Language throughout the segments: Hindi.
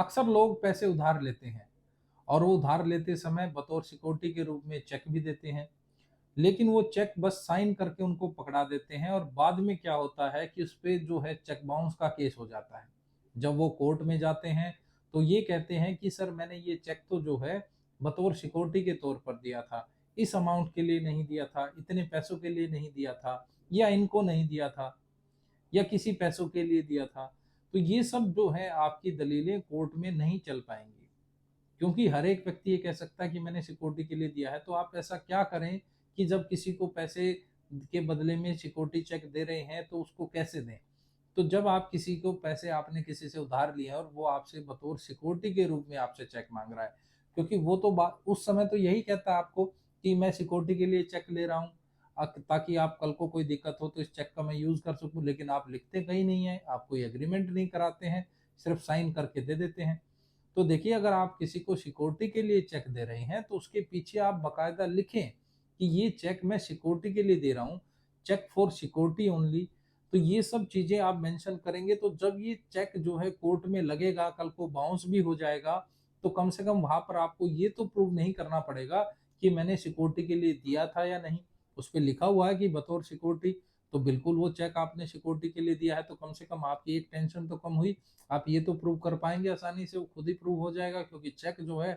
अक्सर लोग पैसे उधार लेते हैं और वो उधार लेते समय बतौर सिक्योरिटी के रूप में चेक भी देते हैं, लेकिन वो चेक बस साइन करके उनको पकड़ा देते हैं और बाद में क्या होता है कि उस पे जो है चेक बाउंस का केस हो जाता है। जब वो कोर्ट में जाते हैं तो ये कहते हैं कि सर मैंने ये चेक तो जो है बतौर सिक्योरिटी के तौर पर दिया था, इस अमाउंट के लिए नहीं दिया था, इतने पैसों के लिए नहीं दिया था, या इनको नहीं दिया था, या किसी पैसों के लिए दिया था। तो ये सब जो है आपकी दलीलें कोर्ट में नहीं चल पाएंगी, क्योंकि हर एक व्यक्ति ये कह सकता है कि मैंने सिक्योरिटी के लिए दिया है। तो आप ऐसा क्या करें कि जब किसी को पैसे के बदले में सिक्योरिटी चेक दे रहे हैं तो उसको कैसे दें। तो जब आप किसी को पैसे आपने किसी से उधार लिए हैं और वो आपसे बतौर सिक्योरिटी के रूप में आपसे चेक मांग रहा है, क्योंकि वो तो बात उस समय तो यही कहता है आपको कि मैं सिक्योरिटी के लिए चेक ले रहा हूँ, ताकि आप कल को कोई दिक्कत हो तो इस चेक का मैं यूज कर सकूं। लेकिन आप लिखते कहीं नहीं है, आप कोई एग्रीमेंट नहीं कराते हैं, सिर्फ साइन करके दे देते हैं। तो देखिए, अगर आप किसी को सिक्योरिटी के लिए चेक दे रहे हैं तो उसके पीछे आप बकायदा लिखें कि ये चेक मैं सिक्योरिटी के लिए दे रहा हूँ, चेक फॉर सिक्योरिटी ओनली। तो ये सब चीजें आप मेंशन करेंगे तो जब ये चेक जो है कोर्ट में लगेगा, कल को बाउंस भी हो जाएगा, तो कम से कम वहां पर आपको ये तो प्रूव नहीं करना पड़ेगा कि मैंने सिक्योरिटी के लिए दिया था या नहीं। उस पर लिखा हुआ है कि बतौर सिक्योरिटी, तो बिल्कुल वो चेक आपने सिक्योरिटी के लिए दिया है, तो कम से कम आपकी एक टेंशन तो कम हुई। आप ये तो प्रूव कर पाएंगे आसानी से, वो खुद ही प्रूव हो जाएगा, क्योंकि चेक जो है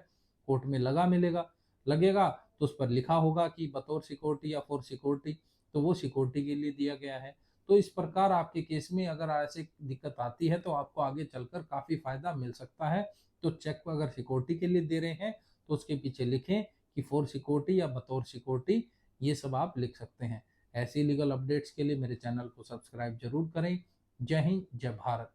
कोर्ट में लगा मिलेगा, लगेगा, तो उस पर लिखा होगा कि बतौर सिक्योरिटी या फॉर सिक्योरिटी, तो वो सिक्योरिटी के लिए दिया गया है। तो इस प्रकार आपके केस में अगर ऐसे दिक्कत आती है तो आपको आगे चलकर काफी फायदा मिल सकता है। तो चेक को अगर सिक्योरिटी के लिए दे रहे हैं तो उसके पीछे लिखें कि फॉर सिक्योरिटी या बतौर सिक्योरिटी, ये सब आप लिख सकते हैं। ऐसी लीगल अपडेट्स के लिए मेरे चैनल को सब्सक्राइब जरूर करें। जय हिंद, जय भारत।